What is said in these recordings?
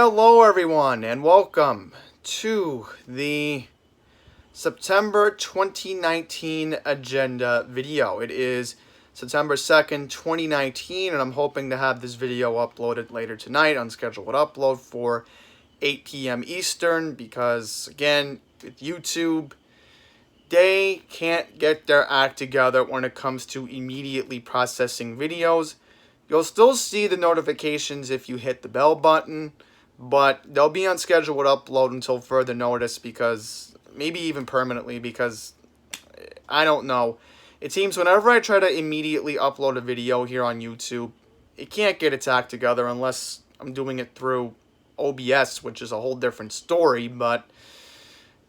Hello everyone and welcome to the September 2019 agenda video. It is September 2nd, 2019, and I'm hoping to have this video uploaded later tonight on scheduled upload for 8 p.m. Eastern because, again, with YouTube, they can't get their act together when it comes to immediately processing videos. You'll still see the notifications if you hit the bell button, but they'll be on scheduled upload until further notice, because maybe even permanently, because I don't know. It seems whenever I try to immediately upload a video here on YouTube, it can't get its act together unless I'm doing it through OBS, which is a whole different story. But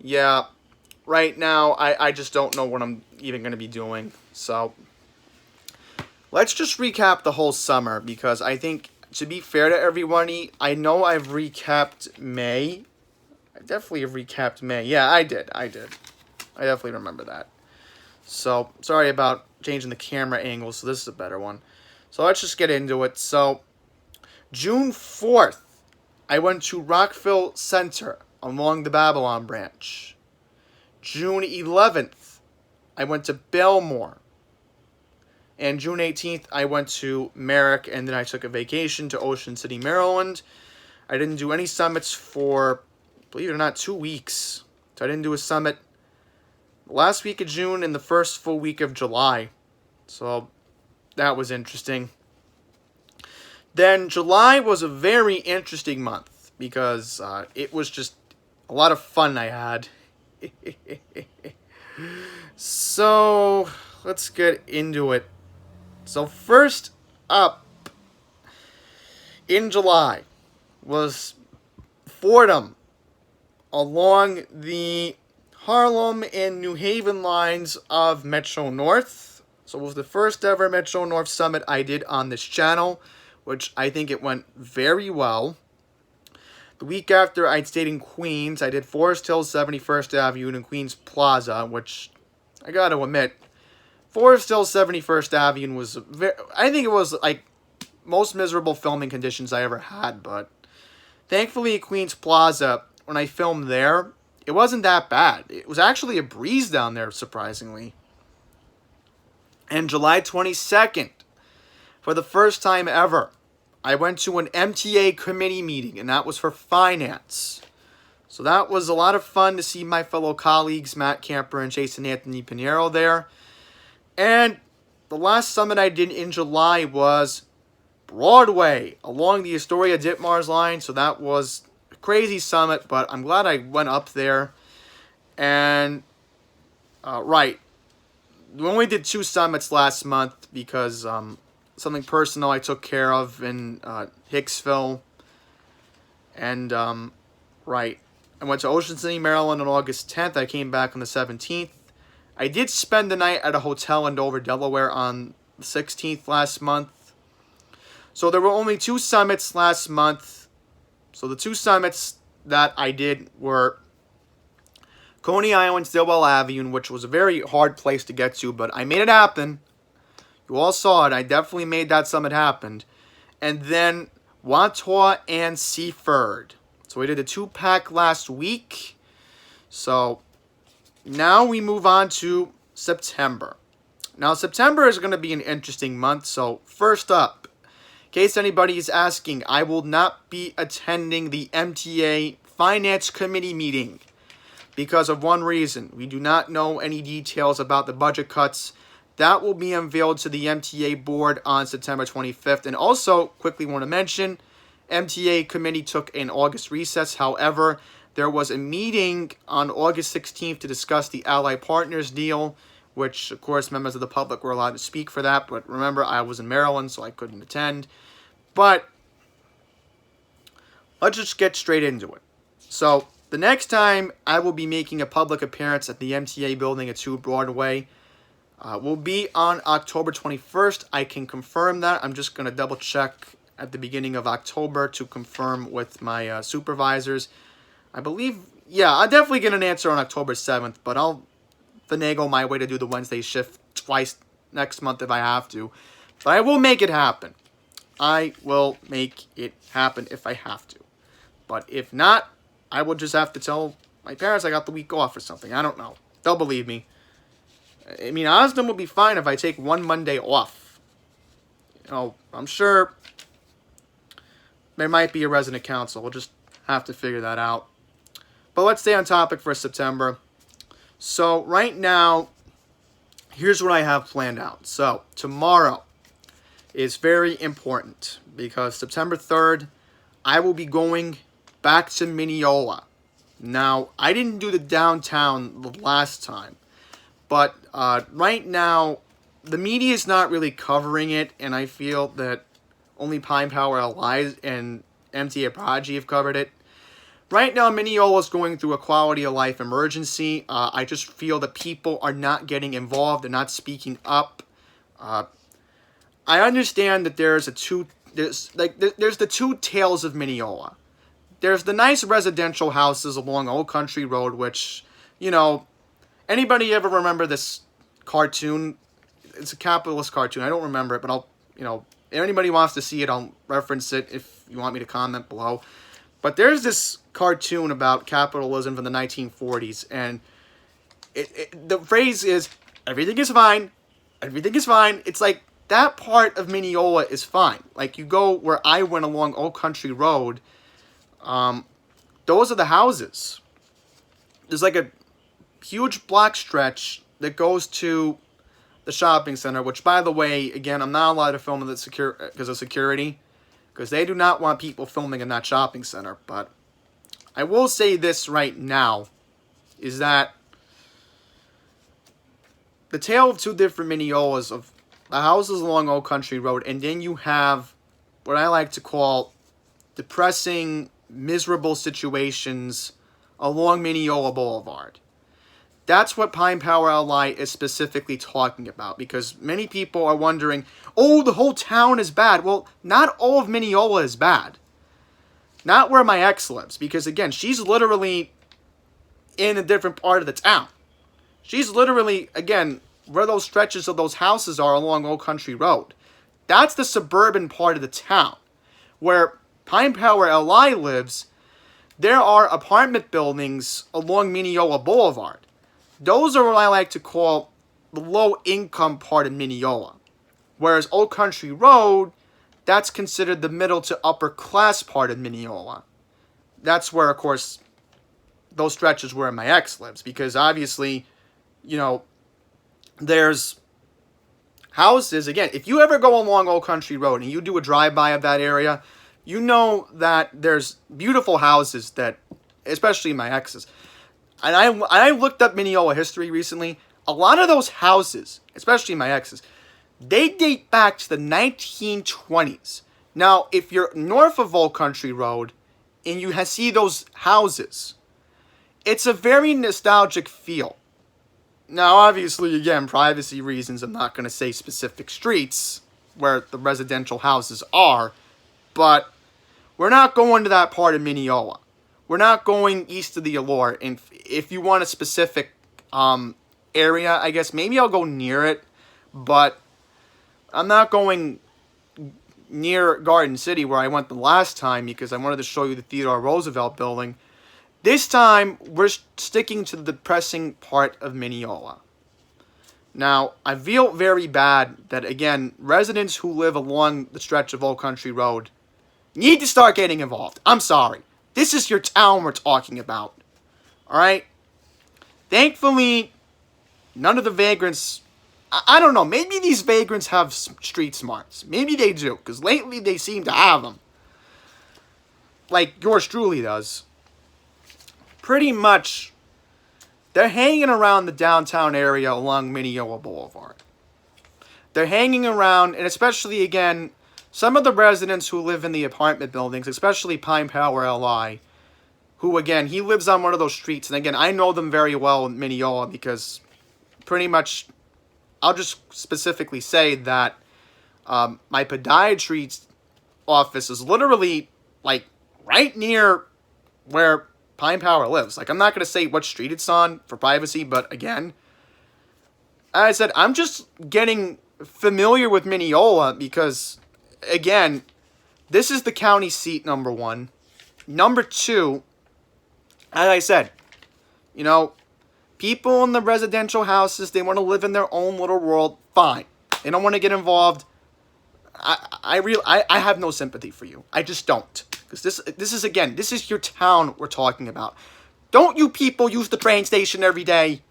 yeah, right now I just don't know what I'm even going to be doing. So let's just recap the whole summer, because I think, to be fair to everybody, I know I've recapped May. I definitely have recapped May. Yeah, I did. I definitely remember that. So, sorry about changing the camera angle, so this is a better one. So, let's just get into it. So, June 4th, I went to Rockville Center along the Babylon branch. June 11th, I went to Belmore. And June 18th, I went to Merrick, and then I took a vacation to Ocean City, Maryland. I didn't do any summits for, believe it or not, 2 weeks. So I didn't do a summit last week of June and the first full week of July. So that was interesting. Then July was a very interesting month, because it was just a lot of fun I had. So let's get into it. So first up in July was Fordham along the Harlem and New Haven lines of Metro North. So it was the first ever Metro North Summit I did on this channel, which I think it went very well. The week after, I stayed in Queens. I did Forest Hills, 71st Avenue, and Queens Plaza, which I gotta admit, Forest Hills, 71st Avenue was, I think it was like most miserable filming conditions I ever had, but thankfully at Queens Plaza, when I filmed there, it wasn't that bad. It was actually a breeze down there, surprisingly. And July 22nd, for the first time ever, I went to an MTA committee meeting, and that was for finance. So that was a lot of fun to see my fellow colleagues, Matt Camper and Jason Anthony Pinheiro, there. And the last summit I did in July was Broadway along the Astoria Ditmars line. So that was a crazy summit, but I'm glad I went up there. And, right, we only did 2 summits last month because something personal I took care of in Hicksville. And, right, I went to Ocean City, Maryland on August 10th. I came back on the 17th. I did spend the night at a hotel in Dover, Delaware on the 16th last month. So there were only 2 summits last month. So the 2 summits that I did were Coney Island, Stillwell Avenue, which was a very hard place to get to, but I made it happen. You all saw it. I definitely made that summit happen. And then Wantaw and Seaford. So we did a 2-pack last week. So now we move on to September. Now, September is going to be an interesting month. So, first up, in case anybody is asking, I will not be attending the MTA Finance Committee meeting because of one reason. We do not know any details about the budget cuts. That will be unveiled to the MTA board on September 25th. And also, quickly want to mention, MTA committee took an August recess. However, there was a meeting on August 16th to discuss the Ally Partners deal, which, of course, members of the public were allowed to speak for that. But remember, I was in Maryland, so I couldn't attend. But let's just get straight into it. So the next time I will be making a public appearance at the MTA building at 2 Broadway will be on October 21st. I can confirm that. I'm just going to double check at the beginning of October to confirm with my supervisors. I believe, yeah, I'll definitely get an answer on October 7th, but I'll finagle my way to do the Wednesday shift twice next month if I have to. But I will make it happen. I will make it happen if I have to. But if not, I will just have to tell my parents I got the week off or something. I don't know. They'll believe me. I mean, Osden would be fine if I take one Monday off. You know, I'm sure there might be a resident council. We'll just have to figure that out. But let's stay on topic for September. So right now, here's what I have planned out. So tomorrow is very important because September 3rd, I will be going back to Mineola. Now, I didn't do the downtown the last time, but right now, the media is not really covering it, and I feel that only Pine Power Allies and MTA Prodigy have covered it. Right now, Mineola is going through a quality of life emergency. I just feel that people are not getting involved. They're not speaking up. I understand that there's the two tales of Mineola. There's the nice residential houses along Old Country Road, which, you know, anybody ever remember this cartoon? It's a capitalist cartoon. I don't remember it, but I'll, you know, if anybody wants to see it, I'll reference it if you want me to comment below. But there's this cartoon about capitalism from the 1940s, and the phrase is, everything is fine, everything is fine. It's like, that part of Mineola is fine. Like, you go where I went along Old Country Road, those are the houses. There's like a huge block stretch that goes to the shopping center, which, by the way, again, I'm not allowed to film in the because of security, because they do not want people filming in that shopping center. But I will say this right now, is that the tale of two different Mineolas of the houses along Old Country Road, and then you have what I like to call depressing, miserable situations along Mineola Boulevard. That's what Pine Power Ally is specifically talking about, because many people are wondering, oh, the whole town is bad. Well, not all of Mineola is bad. Not where my ex lives, because again, she's literally in a different part of the town. She's literally, again, where those stretches of those houses are along Old Country Road. That's the suburban part of the town. Where Pine Power Ally lives, there are apartment buildings along Mineola Boulevard. Those are what I like to call the low-income part of Mineola. Whereas Old Country Road, that's considered the middle to upper-class part of Mineola. That's where, of course, those stretches where my ex lives. Because obviously, you know, there's houses. Again, if you ever go along Old Country Road and you do a drive-by of that area, you know that there's beautiful houses that, especially my ex's. And I looked up Mineola history recently. A lot of those houses, especially my ex's, they date back to the 1920s. Now, if you're north of Old Country Road and you see those houses, it's a very nostalgic feel. Now, obviously, again, privacy reasons, I'm not going to say specific streets where the residential houses are, but we're not going to that part of Mineola. We're not going east of the Allure. And if you want a specific area, I guess maybe I'll go near it, but I'm not going near Garden City where I went the last time because I wanted to show you the Theodore Roosevelt building. This time, we're sticking to the depressing part of Mineola. Now, I feel very bad that, again, residents who live along the stretch of Old Country Road need to start getting involved. I'm sorry. This is your town we're talking about. Alright? Thankfully, none of the vagrants... I don't know. Maybe these vagrants have street smarts. Maybe they do. Because lately they seem to have them. Like yours truly does. Pretty much, they're hanging around the downtown area along Mineola Boulevard. They're hanging around, and especially, again, some of the residents who live in the apartment buildings, especially Pine Power Ally, who, again, he lives on one of those streets. And, again, I know them very well in Mineola because pretty much, I'll just specifically say that my podiatry office is literally, like, right near where Pine Power lives. Like, I'm not going to say what street it's on for privacy, but, again, as I said, I'm just getting familiar with Mineola because, again, this is the county seat, number one. Number two, as I said, you know, people in the residential houses, they want to live in their own little world. Fine. They don't want to get involved. I have no sympathy for you. I just don't. Because this is your town we're talking about. Don't you people use the train station every day?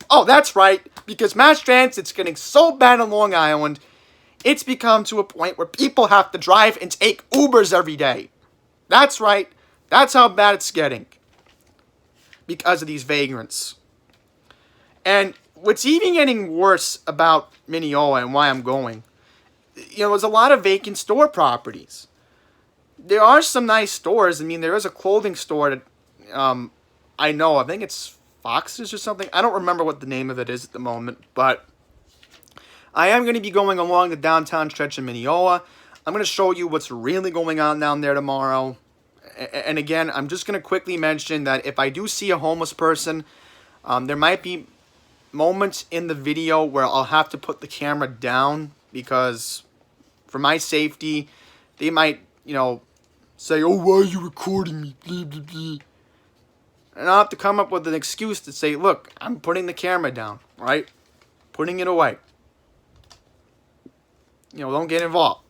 Oh, that's right. Because mass transit's getting so bad on Long Island, it's become to a point where people have to drive and take Ubers every day. That's right. That's how bad it's getting. Because of these vagrants. And what's even getting worse about Mineola and why I'm going, there's a lot of vacant store properties. There are some nice stores. I mean, there is a clothing store that I know. I think it's Fox's or something. I don't remember what the name of it is at the moment, but I am going to be going along the downtown stretch of Mineola. I'm going to show you what's really going on down there tomorrow. And again, I'm just going to quickly mention that if I do see a homeless person, there might be moments in the video where I'll have to put the camera down because for my safety, they might, say, oh, why are you recording me? Blah, blah, blah. And I'll have to come up with an excuse to say, look, I'm putting the camera down, right? Putting it away. Don't get involved.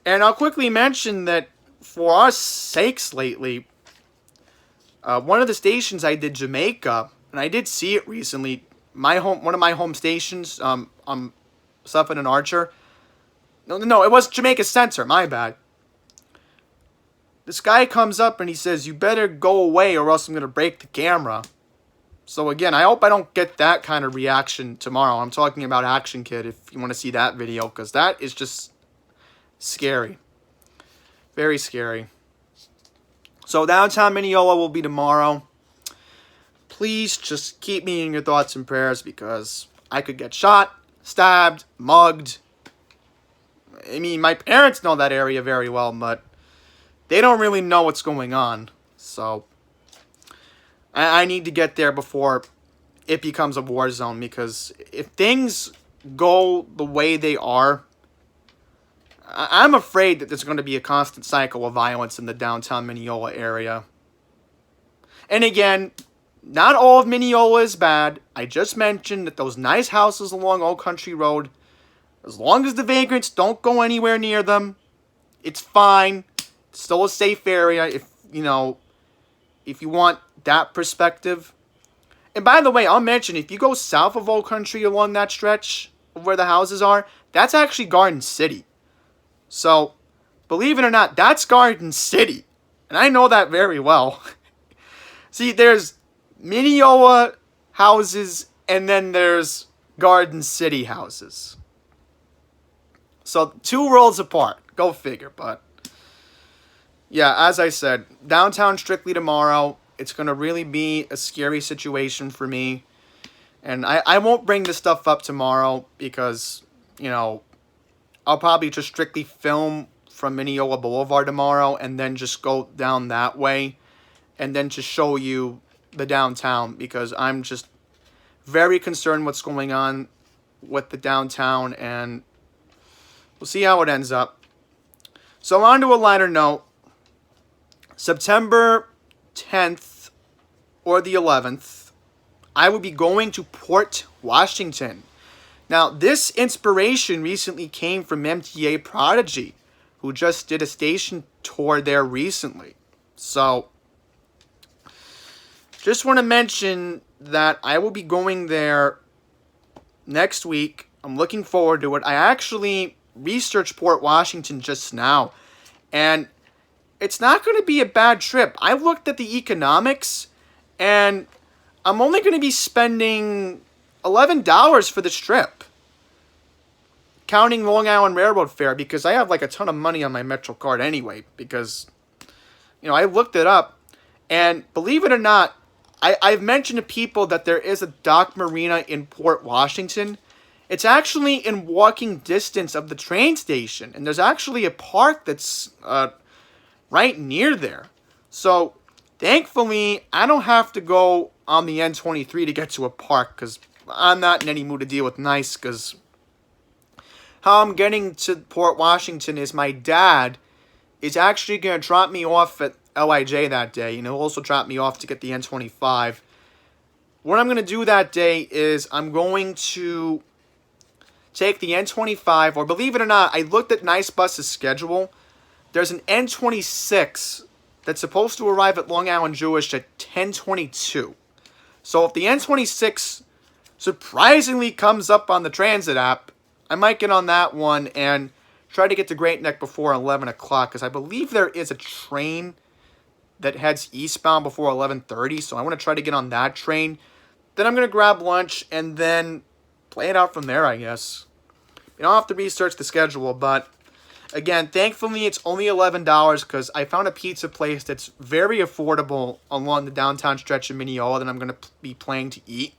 And I'll quickly mention that for our sakes lately, one of the stations I did Jamaica, and I did see it recently. One of my home stations, Suffolk and Archer. No, it was Jamaica Center. My bad. This guy comes up and he says, "You better go away, or else I'm gonna break the camera." So again, I hope I don't get that kind of reaction tomorrow. I'm talking about Action Kid. If you want to see that video, because that is just scary. Very scary. So downtown Mineola will be tomorrow. Please just keep me in your thoughts and prayers because I could get shot, stabbed, mugged. I mean, my parents know that area very well, but they don't really know what's going on. So I need to get there before it becomes a war zone, because if things go the way they are, I'm afraid that there's going to be a constant cycle of violence in the downtown Mineola area. And again, not all of Mineola is bad. I just mentioned that those nice houses along Old Country Road, as long as the vagrants don't go anywhere near them, it's fine. It's still a safe area if you want that perspective. And by the way, I'll mention, if you go south of Old Country along that stretch of where the houses are, that's actually Garden City. So, believe it or not, that's Garden City. And I know that very well. See, there's Mineola houses, and then there's Garden City houses. So, 2 worlds apart. Go figure, but yeah, as I said, downtown strictly tomorrow. It's going to really be a scary situation for me. And I won't bring this stuff up tomorrow because, I'll probably just strictly film from Mineola Boulevard tomorrow and then just go down that way and then just show you the downtown, because I'm just very concerned what's going on with the downtown, and we'll see how it ends up. So on to a lighter note, September 10th or the 11th, I will be going to Port Washington. Now, this inspiration recently came from MTA Prodigy, who just did a station tour there recently. So, just want to mention that I will be going there next week. I'm looking forward to it. I actually researched Port Washington just now, and it's not going to be a bad trip. I looked at the economics, and I'm only going to be spending $11 for this trip, counting Long Island Railroad fare, because I have like a ton of money on my Metro card anyway, because, I looked it up, and believe it or not, I've mentioned to people that there is a dock marina in Port Washington. It's actually in walking distance of the train station, and there's actually a park that's right near there. So, thankfully, I don't have to go on the N23 to get to a park, because I'm not in any mood to deal with nice, because how I'm getting to Port Washington is my dad is actually going to drop me off at LIJ that day, and he'll also drop me off to get the N25. What I'm going to do that day is I'm going to take the N25, or believe it or not, I looked at Nice Bus's schedule. There's an N26 that's supposed to arrive at Long Island Jewish at 10:22. So if the N26 surprisingly comes up on the transit app, I might get on that one and try to get to Great Neck before 11 o'clock, because I believe there is a train that heads eastbound before 11:30, so I want to try to get on that train. Then I'm going to grab lunch and then play it out from there, I guess. You don't have to research the schedule, but again, thankfully it's only $11 because I found a pizza place that's very affordable along the downtown stretch of Mineola that I'm going to be planning to eat.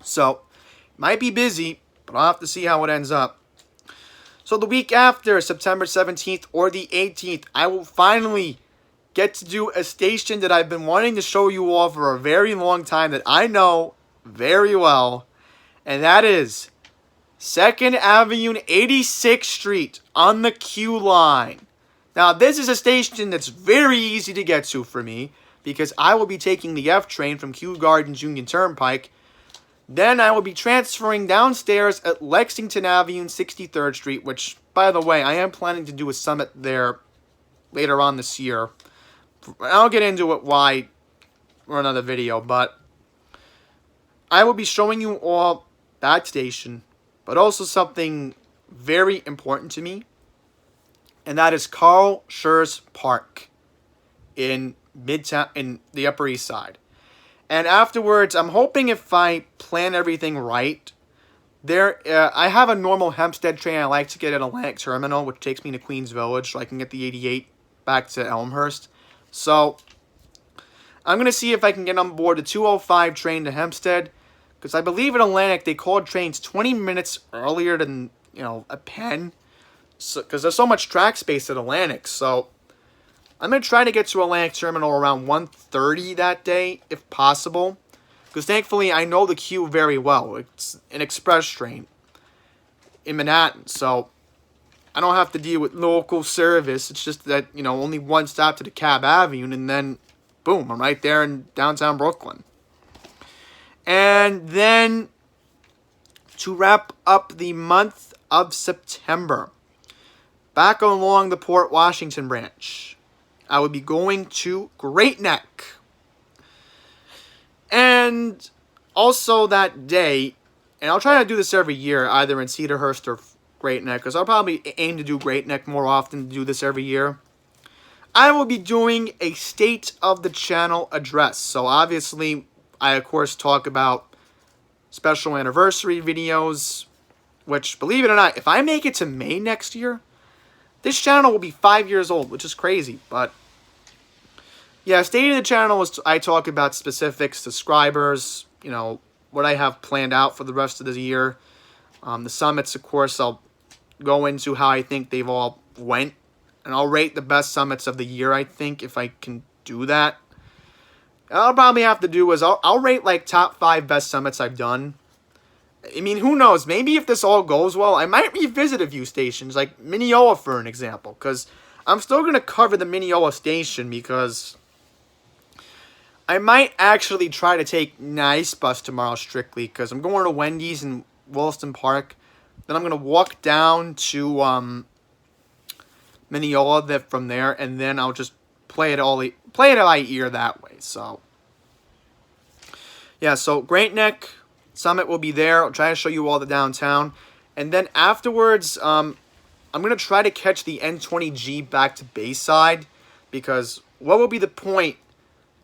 So, might be busy, but I'll have to see how it ends up. So the week after, September 17th or the 18th, I will finally get to do a station that I've been wanting to show you all for a very long time that I know very well. And that is 2nd Avenue and 86th Street on the Q line. Now, this is a station that's very easy to get to for me because I will be taking the F train from Kew Gardens Union Turnpike. Then I will be transferring downstairs at Lexington Avenue and 63rd Street, which, by the way, I am planning to do a summit there later on this year. I'll get into it why for another video, but I will be showing you all that station, but also something very important to me, and that is Carl Schurz Park in Midtown, in the Upper East Side. And afterwards, I'm hoping if I plan everything right, I have a normal Hempstead train I like to get at Atlantic Terminal, which takes me to Queens Village, so I can get the 88 back to Elmhurst. So, I'm going to see if I can get on board the 205 train to Hempstead, because I believe at Atlantic they called trains 20 minutes earlier than, a Penn, because there's so much track space at Atlantic. So, I'm going to try to get to Atlantic Terminal around 1:30 that day, if possible, because thankfully I know the queue very well. It's an express train in Manhattan, so I don't have to deal with local service. It's just that, only one stop to the Cab Avenue, and then, boom, I'm right there in downtown Brooklyn. And then, to wrap up the month of September, back along the Port Washington branch, I would be going to Great Neck. And also that day, and I'll try to do this every year, either in Cedarhurst or Great Neck, because I'll probably aim to do Great Neck more often, to do this every year. I will be doing a State of the Channel address. So obviously, I of course talk about special anniversary videos, which, believe it or not, if I make it to May next year, this channel will be 5 years old, which is crazy, but yeah, State of the Channel is I talk about specifics, subscribers, what I have planned out for the rest of the year. The summits, of course, I'll go into how I think they've all went, and I'll rate the best summits of the year, I think, if I can do that. I'll probably have to do is I'll rate like top 5 best summits I've done. I mean, who knows? Maybe if this all goes well, I might revisit a few stations, like Mineola, for an example, because I'm still going to cover the Mineola station, because I might actually try to take Nice Bus tomorrow strictly, because I'm going to Wendy's in Williston Park. Then I'm going to walk down to Mineola from there, and then I'll just play it by ear that way. So, yeah, so Great Neck Summit will be there. I'll try to show you all the downtown. And then afterwards, I'm going to try to catch the N20G back to Bayside, because what will be the point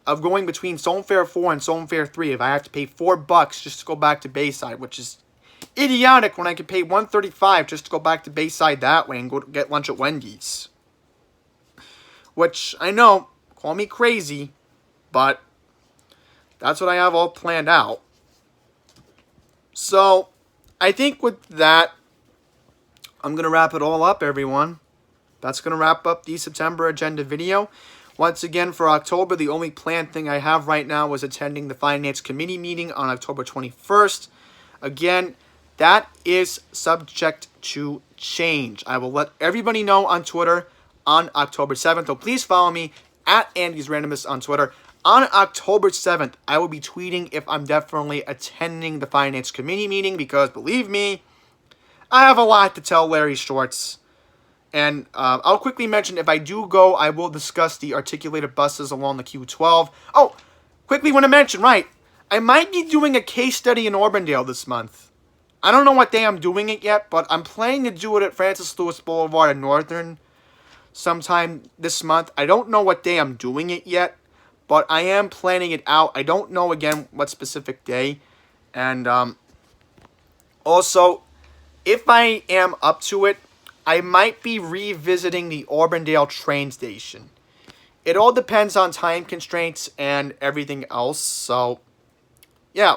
of going between Zone Fare 4 and Zone Fare 3 if I have to pay $4 just to go back to Bayside, which is idiotic when I could pay $135 just to go back to Bayside that way and go get lunch at Wendy's. Which, I know, call me crazy, but that's what I have all planned out. So, I think with that, I'm going to wrap it all up, everyone. That's going to wrap up the September agenda video. Once again, for October, the only planned thing I have right now is attending the Finance Committee meeting on October 21st. Again, that is subject to change. I will let everybody know on Twitter. on October 7th. So please follow me at Andy's Randomness on Twitter. On October 7th, I will be tweeting if I'm definitely attending the Finance Committee meeting because, believe me, I have a lot to tell Larry Schwartz. And I'll quickly mention, if I do go, I will discuss the articulated buses along the Q12. Oh, quickly want to mention, right, I might be doing a case study in Auburndale this month. I don't know what day I'm doing it yet, but I'm planning to do it at Francis Lewis Boulevard in Northern sometime this month. I don't know what day I'm doing it yet, but I am planning it out. I don't know, again, what specific day. And also, if I am up to it, I might be revisiting the Auburndale train station. It all depends on time constraints and everything else. So, yeah.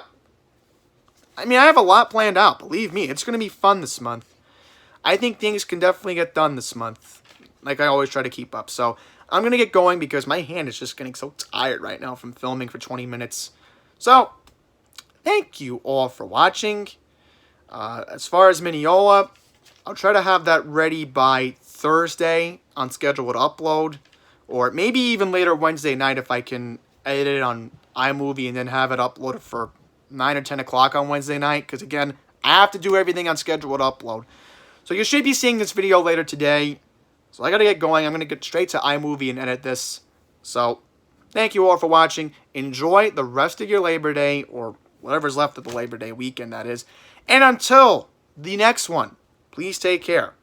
I mean, I have a lot planned out. Believe me, it's going to be fun this month. I think things can definitely get done this month. Like I always try to keep up. So, I'm going to get going because my hand is just getting so tired right now from filming for 20 minutes. So, thank you all for watching. As far as Mineola, I'll try to have that ready by Thursday on scheduled upload, or maybe even later Wednesday night if I can edit it on iMovie and then have it uploaded for 9 or 10 o'clock on Wednesday night, because again, I have to do everything on scheduled upload. So you should be seeing this video later today. So I gotta get going. I'm gonna get straight to iMovie and edit this. So thank you all for watching. Enjoy the rest of your Labor Day, or whatever's left of the Labor Day weekend, that is. And until the next one, please take care.